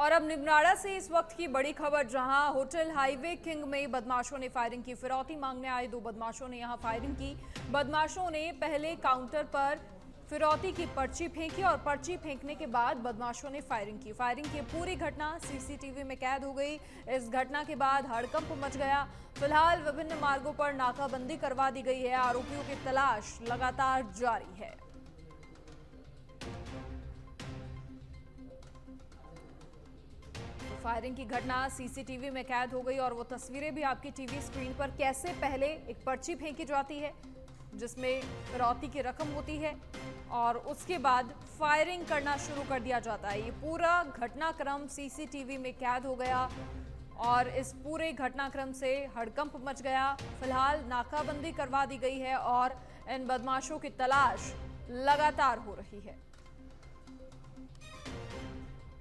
और अब निमराड़ा से इस वक्त की बड़ी खबर, जहां होटल हाईवे किंग में बदमाशों ने फायरिंग की। फिरौती मांगने आए दो बदमाशों ने यहां फायरिंग की। बदमाशों ने पहले काउंटर पर फिरौती की पर्ची फेंकी और पर्ची फेंकने के बाद बदमाशों ने फायरिंग की। फायरिंग की पूरी घटना सीसीटीवी में कैद हो गई। इस घटना के बाद हड़कंप मच गया। फिलहाल विभिन्न मार्गों पर नाकाबंदी करवा दी गई है। आरोपियों की तलाश लगातार जारी है। फायरिंग की घटना सीसीटीवी में कैद हो गई और वो तस्वीरें भी आपकी टीवी स्क्रीन पर, कैसे पहले एक पर्ची फेंकी जाती है जिसमें फिरौती की रकम होती है और उसके बाद फायरिंग करना शुरू कर दिया जाता है। ये पूरा घटनाक्रम सीसीटीवी में कैद हो गया और इस पूरे घटनाक्रम से हड़कंप मच गया। फिलहाल नाकाबंदी करवा दी गई है और इन बदमाशों की तलाश लगातार हो रही है।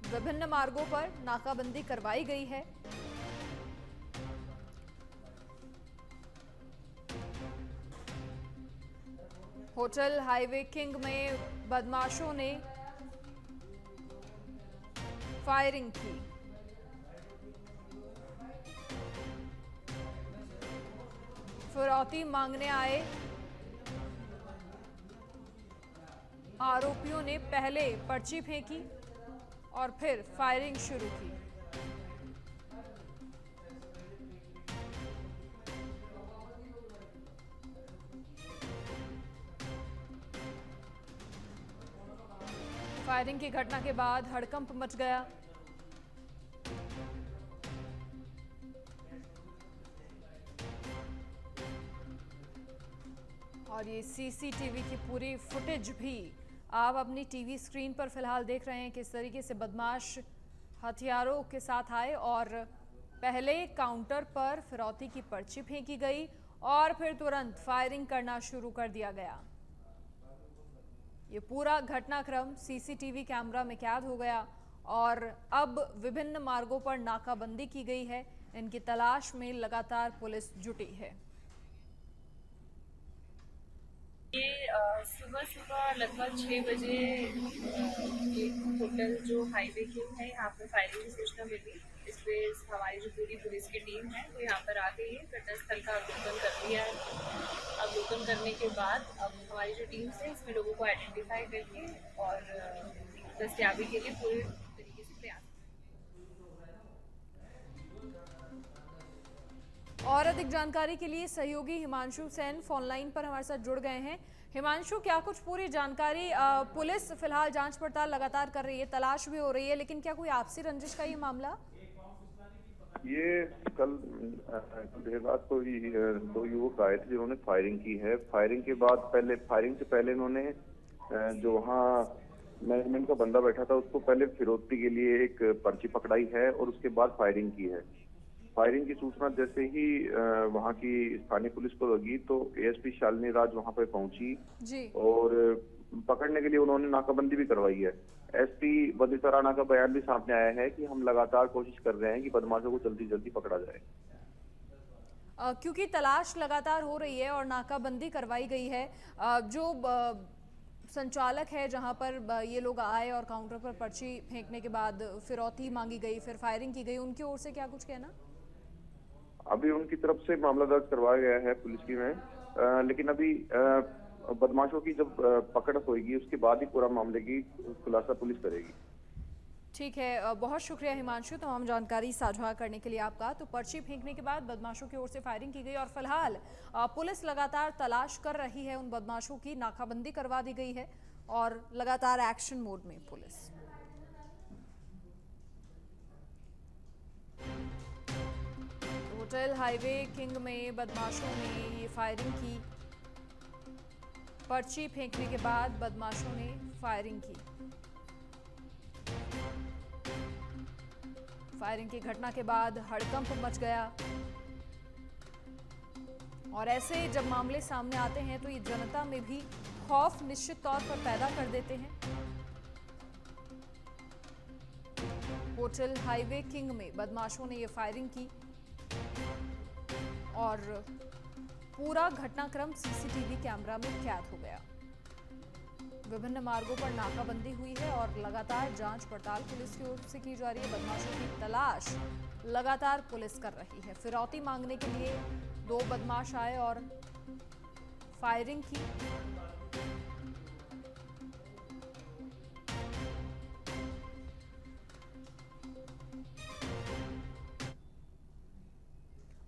विभिन्न मार्गों पर नाकाबंदी करवाई गई है। होटल हाईवे किंग में बदमाशों ने फायरिंग की। फिरौती मांगने आए आरोपियों ने पहले पर्ची फेंकी और फिर फायरिंग शुरू की। फायरिंग की घटना के बाद हड़कंप मच गया। और ये सीसीटीवी की पूरी फुटेज भी आप अपनी टीवी स्क्रीन पर फिलहाल देख रहे हैं। किस तरीके से बदमाश हथियारों के साथ आए और पहले काउंटर पर फिरौती की पर्ची फेंकी गई और फिर तुरंत फायरिंग करना शुरू कर दिया गया। ये पूरा घटनाक्रम सीसीटीवी कैमरा में कैद हो गया और अब विभिन्न मार्गों पर नाकाबंदी की गई है। इनकी तलाश में लगातार पुलिस जुटी है। ये सुबह सुबह लगभग 6 बजे एक होटल जो हाईवे किंग है यहाँ पे फायरिंग की सूचना मिली। इस पे हमारी जो पूरी पुलिस की टीम है वो यहाँ पर आ गई है। घटनास्थल का अवलोकन कर लिया है। अवलोकन करने के बाद अब हमारी जो टीम है इसमें लोगों को आइडेंटिफाई करके और दस्तियाबी के लिए पूरी तरीके से प्रयास। और अधिक जानकारी के लिए सहयोगी हिमांशु सेन फोनलाइन पर हमारे साथ जुड़ गए हैं। हिमांशु, क्या कुछ पूरी जानकारी? पुलिस फिलहाल जांच पड़ताल लगातार कर रही है, तलाश भी हो रही है, लेकिन क्या कोई आपसी रंजिश का ये मामला? ये कल देर रात को ही दो युवक आए थे जिन्होंने फायरिंग की है। फायरिंग के बाद फायरिंग से पहले इन्होंने जो वहाँ मैनेजमेंट का बंदा बैठा था उसको पहले फिरौती के लिए एक पर्ची पकड़ाई है और उसके बाद फायरिंग की है। फायरिंग की सूचना जैसे ही वहां की स्थानीय पुलिस को लगी तो एएसपी शालिनी राज वहां पर पहुंची जी। और पकड़ने के लिए उन्होंने नाकाबंदी भी करवाई है। एसपी बंदिता राणा का बयान भी सामने आया है कि हम लगातार कोशिश कर रहे हैं कि बदमाशों को जल्दी जल्दी पकड़ा जाए। क्योंकि तलाश लगातार हो रही है और नाकाबंदी करवाई गई है। जो संचालक है जहां पर ये लोग आए और काउंटर पर पर्ची फेंकने के बाद फिरौती मांगी गई, फिर फायरिंग की गई, उनकी ओर से क्या कुछ कहना? अभी उनकी तरफ से मामला दर्ज करवाया गया है पुलिस की में, लेकिन अभी बदमाशों की जब पकड़ होगी उसके बाद ही पूरा मामले की खुलासा पुलिस करेगी। ठीक है, बहुत शुक्रिया हिमांशु तमाम जानकारी साझा करने के लिए आपका। तो पर्ची फेंकने के बाद बदमाशों की ओर से फायरिंग की गई और फिलहाल पुलिस लगातार तलाश कर रही है उन बदमाशों की। नाकाबंदी करवा दी गई है और लगातार एक्शन मोड में पुलिस। होटल हाईवे किंग में बदमाशों ने ये फायरिंग की। पर्ची फेंकने के बाद बदमाशों ने फायरिंग की। फायरिंग की घटना के बाद हड़कंप मच गया और ऐसे जब मामले सामने आते हैं तो ये जनता में भी खौफ निश्चित तौर पर पैदा कर देते हैं। होटल हाईवे किंग में बदमाशों ने ये फायरिंग की और पूरा घटनाक्रम सीसीटीवी कैमरा में कैद हो गया। विभिन्न मार्गों पर नाकाबंदी हुई है और लगातार जांच पड़ताल पुलिस की ओर से की जा रही है। बदमाशों की तलाश लगातार पुलिस कर रही है। फिरौती मांगने के लिए 2 बदमाश आए और फायरिंग की।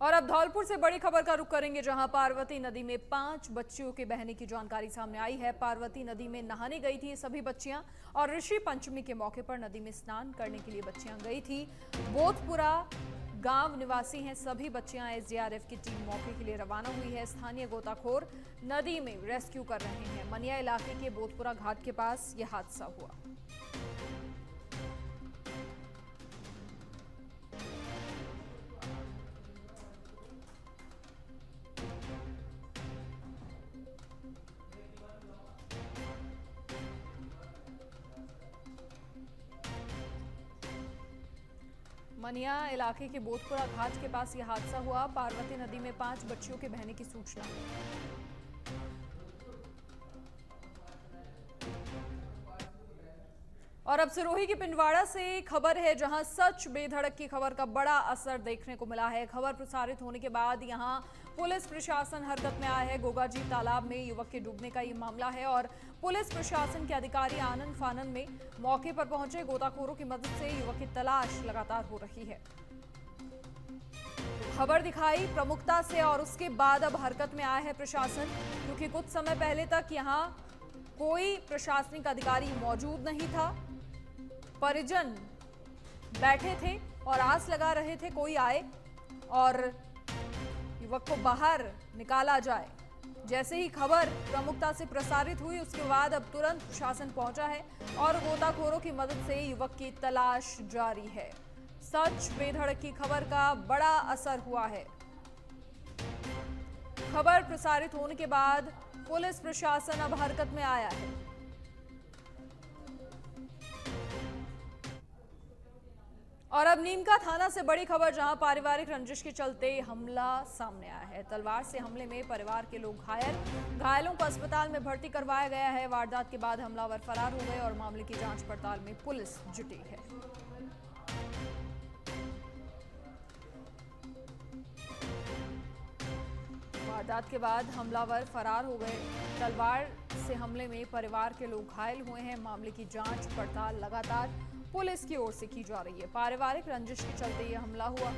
और अब धौलपुर से बड़ी खबर का रुख करेंगे, जहां पार्वती नदी में 5 बच्चियों के बहने की जानकारी सामने आई है। पार्वती नदी में नहाने गई थी ये सभी बच्चियां और ऋषि पंचमी के मौके पर नदी में स्नान करने के लिए बच्चियां गई थी। बोधपुरा गांव निवासी हैं सभी बच्चियां। एसडीआरएफ की टीम मौके के लिए रवाना हुई है। स्थानीय गोताखोर नदी में रेस्क्यू कर रहे हैं। मनिया इलाके के बोधपुरा घाट के पास यह हादसा हुआ। मनिया इलाके के बोधपुरा घाट के पास यह हादसा हुआ। पार्वती नदी में 5 बच्चियों के बहने की सूचना। और अब सिरोही की पिंडवाड़ा से खबर है, जहां सच बेधड़क की खबर का बड़ा असर देखने को मिला है। खबर प्रसारित होने के बाद यहां पुलिस प्रशासन हरकत में आया है। गोगाजी तालाब में युवक के डूबने का ये मामला है और पुलिस प्रशासन के अधिकारी आनन फानन में मौके पर पहुंचे। गोताखोरों की मदद से युवक की तलाश लगातार हो रही है। खबर दिखाई प्रमुखता से और उसके बाद अब हरकत में आया है प्रशासन, क्योंकि कुछ समय पहले तक यहाँ कोई प्रशासनिक अधिकारी मौजूद नहीं था। परिजन बैठे थे और आस लगा रहे थे कोई आए और युवक को बाहर निकाला जाए। जैसे ही खबर प्रमुखता से प्रसारित हुई उसके बाद अब तुरंत प्रशासन पहुंचा है और गोताखोरों की मदद से युवक की तलाश जारी है। सच बेधड़क की खबर का बड़ा असर हुआ है। खबर प्रसारित होने के बाद पुलिस प्रशासन अब हरकत में आया है। और अब नीमका थाना से बड़ी खबर, जहां पारिवारिक रंजिश के चलते हमला सामने आया है। तलवार से हमले में परिवार के लोग घायलों को अस्पताल में भर्ती करवाया गया है। वारदात के बाद हमलावर फरार हो गए और मामले की जांच पड़ताल में पुलिस जुटी है। वारदात के बाद हमलावर फरार हो गए। तलवार से हमले में परिवार के लोग घायल हुए हैं। मामले की जांच पड़ताल लगातार पुलिस की ओर से की जा रही है। पारिवारिक रंजिश के चलते यह हमला हुआ।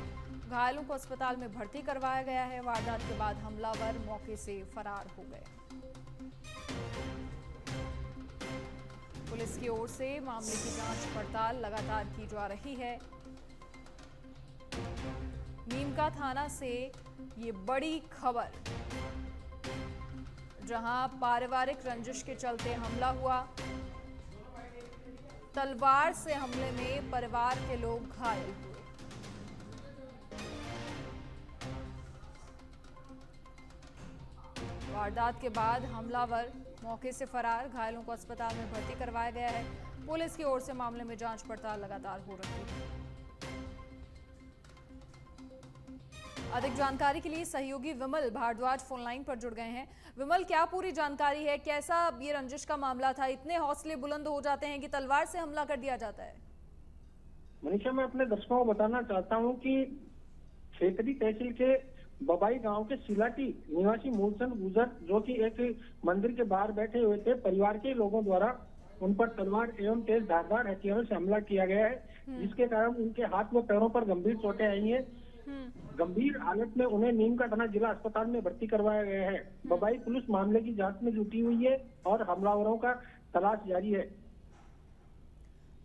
घायलों को अस्पताल में भर्ती करवाया गया है। वारदात के बाद हमलावर मौके से फरार हो गए। पुलिस की ओर से मामले की जांच पड़ताल लगातार की जा रही है। नीमका थाना से ये बड़ी खबर, जहां पारिवारिक रंजिश के चलते हमला हुआ। तलवार से हमले में परिवार के लोग घायल हुए। वारदात के बाद हमलावर मौके से फरार। घायलों को अस्पताल में भर्ती करवाया गया है। पुलिस की ओर से मामले में जांच पड़ताल लगातार हो रही है। अधिक जानकारी के लिए सहयोगी विमल भारद्वाज फोन लाइन पर जुड़ गए हैं। विमल, क्या पूरी जानकारी है? कैसा ये रंजिश का मामला था? इतने हौसले बुलंद हो जाते हैं कि तलवार से हमला कर दिया जाता है? मनीषा, मैं अपने दर्शकों को बताना चाहता हूं कि खेतरी तहसील के बबाई गांव के सिलाटी निवासी मूलचंद गुजर, जो कि एक मंदिर के बाहर बैठे हुए थे, परिवार के लोगों द्वारा उन पर तलवार एवं तेज धारदार हथियारों से हमला किया गया है, जिसके कारण उनके हाथ व पैरों पर गंभीर चोटें आई हैं। गंभीर हालत में उन्हें नीमका थाना जिला अस्पताल में भर्ती करवाया गया है। बबाई पुलिस मामले की जांच में जुटी हुई है और हमलावरों का तलाश जारी है।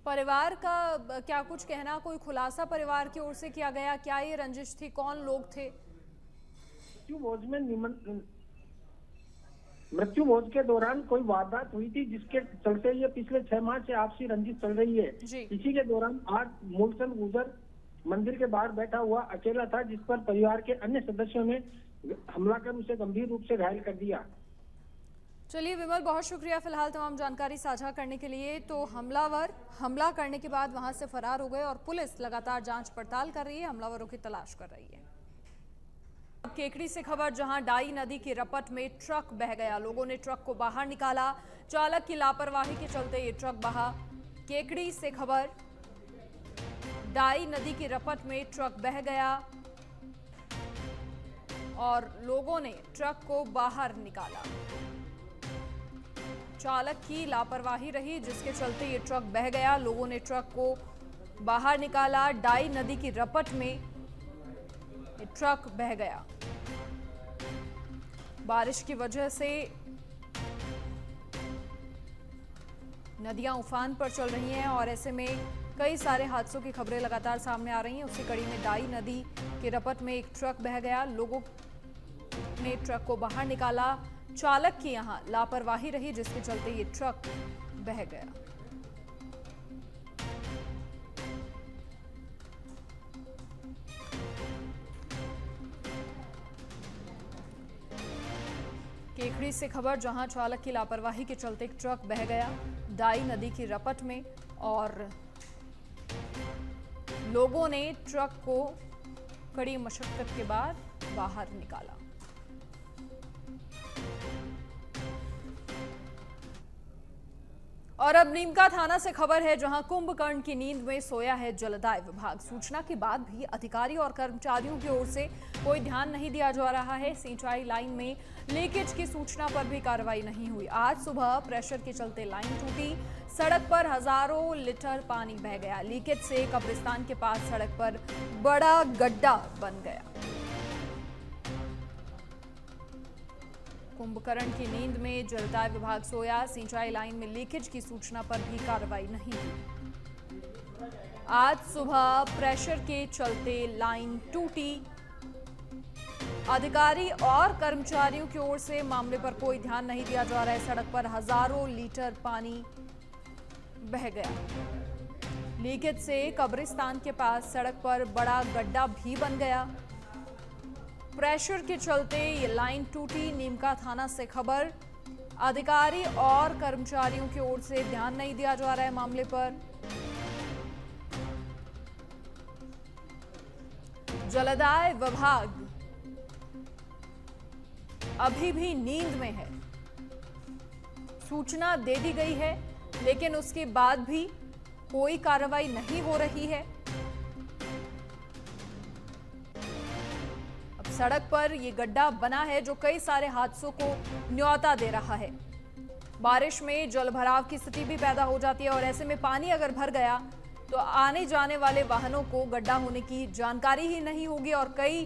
परिवार का क्या कुछ कहना, कोई खुलासा परिवार की ओर से किया गया? क्या ये रंजिश थी? कौन लोग थे? मृत्यु भोज के दौरान कोई वारदात हुई थी, जिसके चलते ये पिछले 6 माह से आपसी रंजिश चल रही है। इसी के दौरान आज मूलचंद गुजर मंदिर के बाहर बैठा हुआ अकेला था, जिस पर परिवार के अन्य सदस्यों ने हमला कर उसे गंभीर रूप से घायल कर दिया। चलिए विमल, बहुत शुक्रिया फिलहाल तमाम जानकारी साझा करने के लिए। तो हमलावर हमला करने के बाद वहां से फरार हो गए और पुलिस लगातार जांच पड़ताल कर रही है, हमलावरों की तलाश कर रही है। केकड़ी से खबर, जहां डाई नदी की रपट में ट्रक बह गया। लोगों ने ट्रक को बाहर निकाला। चालक की लापरवाही के चलते ये ट्रक बहा। केकड़ी से खबर, डाई नदी की रपट में ट्रक बह गया और लोगों ने ट्रक को बाहर निकाला। चालक की लापरवाही रही जिसके चलते ये ट्रक बह गया। लोगों ने ट्रक को बाहर निकाला। डाई नदी की रपट में ये ट्रक बह गया। बारिश की वजह से नदियां उफान पर चल रही हैं और ऐसे में कई सारे हादसों की खबरें लगातार सामने आ रही हैं। उसी कड़ी में डाई नदी के रपट में एक ट्रक बह गया। लोगों ने ट्रक को बाहर निकाला। चालक की यहां लापरवाही रही जिसके चलते ये ट्रक बह गया। केकड़ी से खबर, जहां चालक की लापरवाही के चलते एक ट्रक बह गया डाई नदी की रपट में और लोगों ने ट्रक को कड़ी मशक्कत के बाद बाहर निकाला। और अब नीमका थाना से खबर है, जहां कुंभकर्ण की नींद में सोया है जलदाय विभाग। सूचना के बाद भी अधिकारी और कर्मचारियों की ओर से कोई ध्यान नहीं दिया जा रहा है। सिंचाई लाइन में लीकेज की सूचना पर भी कार्रवाई नहीं हुई। आज सुबह प्रेशर के चलते लाइन टूटी। सड़क पर हजारों लीटर पानी बह गया। लीकेज से कब्रिस्तान के पास सड़क पर बड़ा गड्ढा बन गया। कुंभकर्ण की नींद में जलदाय विभाग सोया। सिंचाई लाइन में लीकेज की सूचना पर भी कार्रवाई नहीं हुई। आज सुबह प्रेशर के चलते लाइन टूटी। अधिकारी और कर्मचारियों की ओर से मामले पर कोई ध्यान नहीं दिया जा रहा है। सड़क पर हजारों लीटर पानी बह गया। लीकेज से कब्रिस्तान के पास सड़क पर बड़ा गड्ढा भी बन गया। प्रेशर के चलते ये लाइन टूटी। नीमका थाना से खबर, अधिकारी और कर्मचारियों की ओर से ध्यान नहीं दिया जा रहा है मामले पर। जलदाय विभाग अभी भी नींद में है। सूचना दे दी गई है लेकिन उसके बाद भी कोई कार्रवाई नहीं हो रही है। सड़क पर ये गड्ढा बना है जो कई सारे हादसों को न्योता दे रहा है। बारिश में जलभराव की स्थिति भी पैदा हो जाती है और ऐसे में पानी अगर भर गया तो आने जाने वाले वाहनों को गड्ढा होने की जानकारी ही नहीं होगी और कई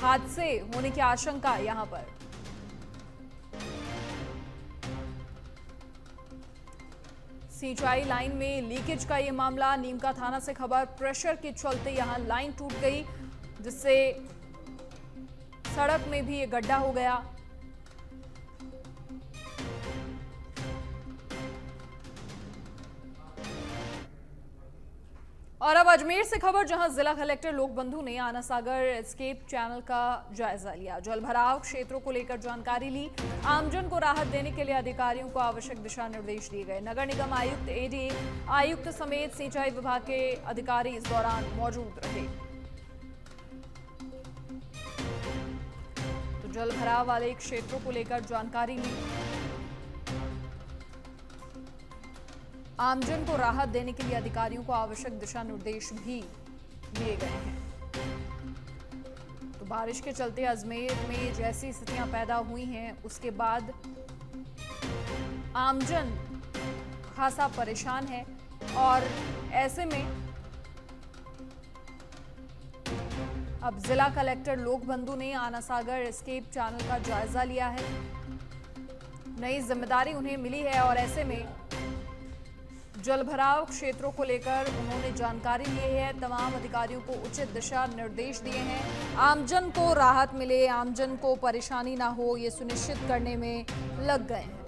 हादसे होने की आशंका यहां पर। सिंचाई लाइन में लीकेज का ये मामला, नीमका थाना से खबर, प्रेशर के चलते यहां लाइन टूट गई जिससे सड़क में भी ये गड्ढा हो गया। और अब अजमेर से खबर, जहां जिला कलेक्टर लोकबंधु ने आना सागर एस्केप चैनल का जायजा लिया। जलभराव क्षेत्रों को लेकर जानकारी ली। आमजन को राहत देने के लिए अधिकारियों को आवश्यक दिशा निर्देश दिए गए। नगर निगम आयुक्त, एडीए आयुक्त समेत सिंचाई विभाग के अधिकारी इस दौरान मौजूद रहे। तो जलभराव वाले क्षेत्रों को लेकर जानकारी ली। आमजन को राहत देने के लिए अधिकारियों को आवश्यक दिशा निर्देश भी दिए गए हैं। तो बारिश के चलते अजमेर में जैसी स्थितियां पैदा हुई हैं उसके बाद आमजन खासा परेशान है और ऐसे में अब जिला कलेक्टर लोकबंधु ने आना सागर एस्केप चैनल का जायजा लिया है। नई जिम्मेदारी उन्हें मिली है और ऐसे में जलभराव क्षेत्रों को लेकर उन्होंने जानकारी ली है। तमाम अधिकारियों को उचित दिशा निर्देश दिए हैं। आमजन को राहत मिले, आमजन को परेशानी ना हो, ये सुनिश्चित करने में लग गए हैं।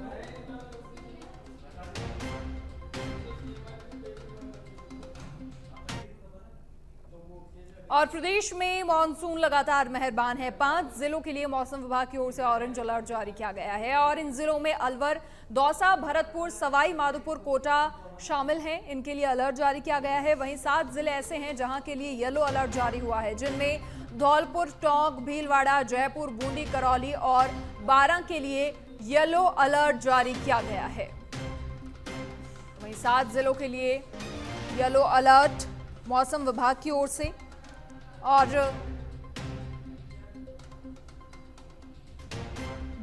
और प्रदेश में मॉनसून लगातार मेहरबान है। 5 जिलों के लिए मौसम विभाग की ओर से ऑरेंज अलर्ट जारी किया गया है और इन जिलों में अलवर, दौसा, भरतपुर, सवाई माधोपुर, कोटा, शामिल हैं, इनके लिए अलर्ट जारी किया गया है। वहीं 7 जिले ऐसे हैं जहां के लिए येलो अलर्ट जारी हुआ है, जिनमें धौलपुर, टोंक, भीलवाड़ा, जयपुर, बूंदी, करौली और 12 के लिए येलो अलर्ट जारी किया गया है। वहीं 7 जिलों के लिए येलो अलर्ट मौसम विभाग की ओर से। और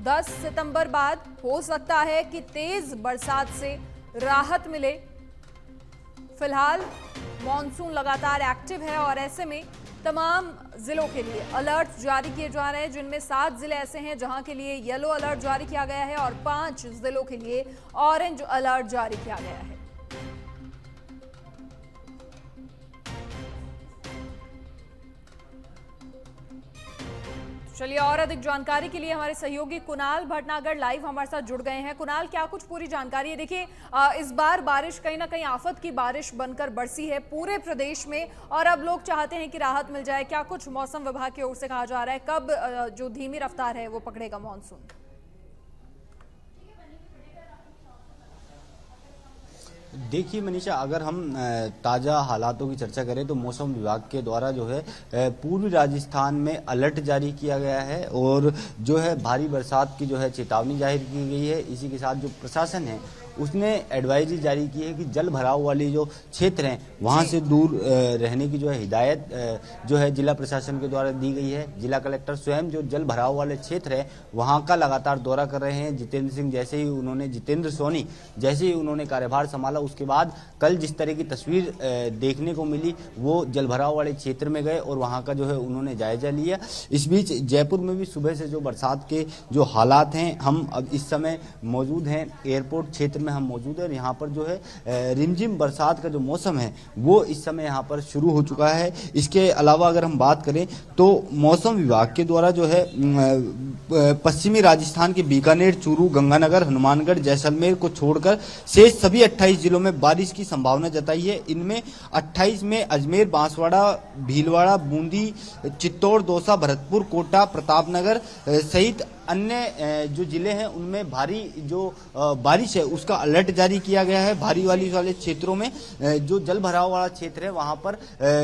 10 सितंबर बाद हो सकता है कि तेज बरसात से राहत मिले। फिलहाल मॉनसून लगातार एक्टिव है और ऐसे में तमाम जिलों के लिए अलर्ट जारी किए जा रहे हैं, जिनमें 7 जिले ऐसे हैं जहां के लिए येलो अलर्ट जारी किया गया है और 5 जिलों के लिए ऑरेंज अलर्ट जारी किया गया है। चलिए, और अधिक जानकारी के लिए हमारे सहयोगी कुणाल भटनागर लाइव हमारे साथ जुड़ गए हैं। कुणाल, क्या कुछ पूरी जानकारी है? देखिए, इस बार बारिश कहीं ना कहीं आफत की बारिश बनकर बरसी है पूरे प्रदेश में और अब लोग चाहते हैं कि राहत मिल जाए। क्या कुछ मौसम विभाग की ओर से कहा जा रहा है, कब जो धीमी रफ्तार है वो पकड़ेगा मॉनसून? देखिए मनीषा, अगर हम ताज़ा हालातों की चर्चा करें तो मौसम विभाग के द्वारा जो है पूर्वी राजस्थान में अलर्ट जारी किया गया है और जो है भारी बरसात की जो है चेतावनी जाहिर की गई है। इसी के साथ जो प्रशासन है उसने एडवाइजरी जारी की है कि जल भराव वाली जो क्षेत्र हैं वहां से दूर रहने की जो है हिदायत जो है जिला प्रशासन के द्वारा दी गई है। जिला कलेक्टर स्वयं जो जल भराव वाले क्षेत्र है वहां का लगातार दौरा कर रहे हैं। जितेंद्र सोनी जैसे ही उन्होंने कार्यभार संभाला उसके बाद कल जिस तरह की तस्वीर देखने को मिली वो जल भराव वाले क्षेत्र में गए और वहां का जो है उन्होंने जायजा लिया। इस बीच जयपुर में भी सुबह से जो बरसात के जो हालात हैं, हम अब इस समय मौजूद हैं एयरपोर्ट क्षेत्र में हम मौजूद हैं। यहाँ पर जो है रिमझिम बरसात का जो मौसम है वो इस समय यहाँ पर शुरू हो चुका है। इसके अलावा अगर हम बात करें तो मौसम विभाग के द्वारा जो है पश्चिमी राजस्थान के बीकानेर, चूरू, गंगानगर, हनुमानगढ़, जैसलमेर को छोड़कर शेष सभी 28 जिलों में बारिश की संभावना जताई है। इनमें 28 में अजमेर, बांसवाड़ा, भीलवाड़ा, बूंदी, चित्तौड़, दौसा, भरतपुर, कोटा, प्रतापनगर सहित अन्य जो जिले हैं उनमें भारी जो बारिश है उसका अलर्ट जारी किया गया है। भारी वाले क्षेत्रों में जो जल भराव वाला क्षेत्र है वहां पर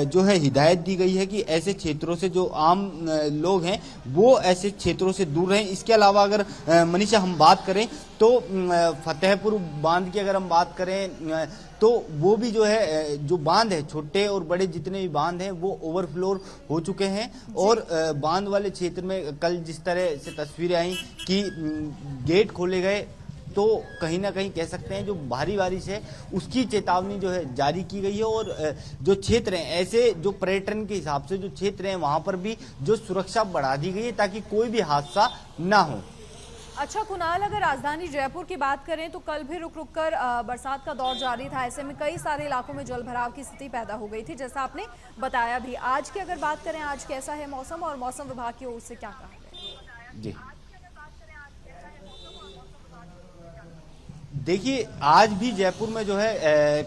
जो है हिदायत दी गई है कि ऐसे क्षेत्रों से जो आम लोग हैं वो ऐसे क्षेत्रों से दूर रहें। इसके अलावा अगर मनीषा हम बात करें तो फतेहपुर बांध की अगर हम बात करें तो वो भी जो है जो बांध है छोटे और बड़े जितने भी बांध हैं वो ओवरफ्लो हो चुके हैं और बांध वाले क्षेत्र में कल जिस तरह से तस्वीरें आई कि गेट खोले गए तो कहीं ना कहीं कह सकते हैं जो भारी बारिश है उसकी चेतावनी जो है जारी की गई है और जो क्षेत्र हैं ऐसे जो पर्यटन के हिसाब से जो क्षेत्र हैं वहां पर भी जो सुरक्षा बढ़ा दी गई है ताकि कोई भी हादसा ना हो। अच्छा कुणाल, अगर राजधानी जयपुर की बात करें तो कल भी रुक रुक कर बरसात का दौर जारी था। ऐसे में कई सारे इलाकों में जल भराव की स्थिति पैदा हो गई थी, जैसा आपने बताया भी। आज की अगर बात करें, आज कैसा है मौसम और मौसम विभाग की ओर से क्या कहा है? जी देखिए, आज भी जयपुर में जो है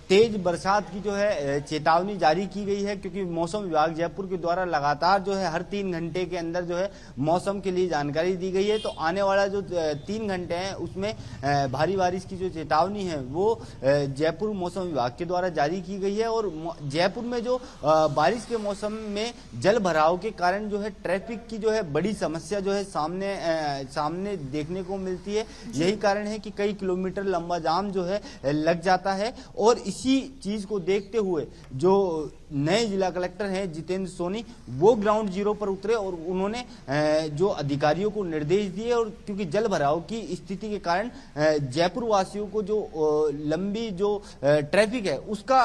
तेज बरसात की जो है चेतावनी जारी की गई है क्योंकि मौसम विभाग जयपुर के द्वारा लगातार जो है हर 3 घंटे के अंदर जो है मौसम के लिए जानकारी दी गई है। तो आने वाला जो 3 घंटे हैं उसमें भारी बारिश की जो चेतावनी है वो जयपुर मौसम विभाग के द्वारा जारी की गई है। और जयपुर में जो बारिश के मौसम में जल भराव के कारण जो है ट्रैफिक की जो है बड़ी समस्या जो है सामने देखने को मिलती है। यही कारण है कि कई किलोमीटर लंबा जाम जो है लग जाता है और इसी चीज को देखते हुए जो नए जिला कलेक्टर हैं जितेंद्र सोनी वो ग्राउंड जीरो पर उतरे और उन्होंने जो अधिकारियों को निर्देश दिए और क्योंकि जल भराव की स्थिति के कारण जयपुर वासियों को जो लंबी जो ट्रैफिक है उसका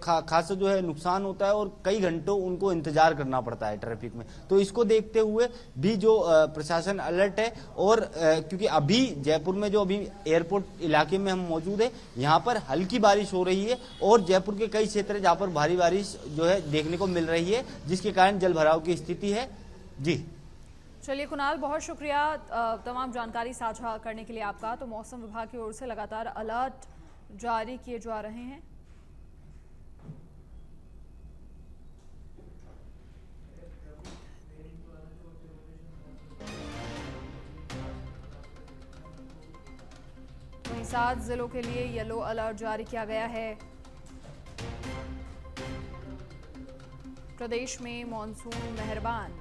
खासा जो है नुकसान होता है और कई घंटों उनको इंतजार करना पड़ता है ट्रैफिक में। तो इसको देखते हुए भी जो प्रशासन अलर्ट है और क्योंकि अभी जयपुर में जो अभी एयरपोर्ट इलाके में हम मौजूद है यहाँ पर हल्की बारिश हो रही है और जयपुर के कई क्षेत्र जहाँ पर भारी बारिश जो है देखने को मिल रही है जिसके कारण जल भराव की स्थिति है। जी चलिए कुणाल, बहुत शुक्रिया तमाम जानकारी साझा करने के लिए आपका। तो मौसम विभाग की ओर से लगातार अलर्ट जारी किए जा रहे हैं। वहीं 7 जिलों के लिए येलो अलर्ट जारी किया गया है। प्रदेश में मॉनसून मेहरबान।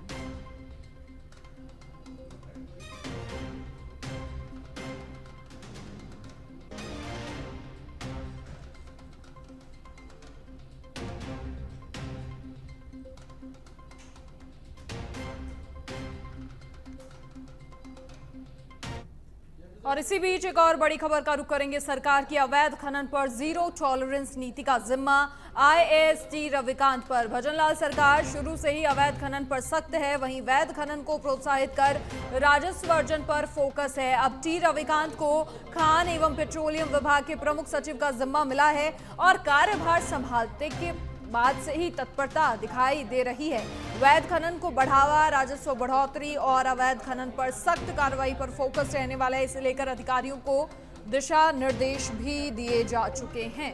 और इसी बीच एक और बड़ी खबर का रुख करेंगे। सरकार की अवैध खनन पर जीरो टॉलरेंस नीति का जिम्मा आईएएसटी रविकांत पर। भजनलाल सरकार शुरू से ही अवैध खनन पर सख्त है, वहीं वैध खनन को प्रोत्साहित कर राजस्व अर्जन पर फोकस है। अब टी रविकांत को खान एवं पेट्रोलियम विभाग के प्रमुख सचिव का जिम्मा मिला है और कार्यभार संभालते के बाद से ही तत्परता दिखाई दे रही है। वैध खनन को बढ़ावा, राजस्व बढ़ोतरी और अवैध खनन पर सख्त कार्रवाई पर फोकस रहने वाला है। इसे लेकर अधिकारियों को दिशा निर्देश भी दिए जा चुके हैं।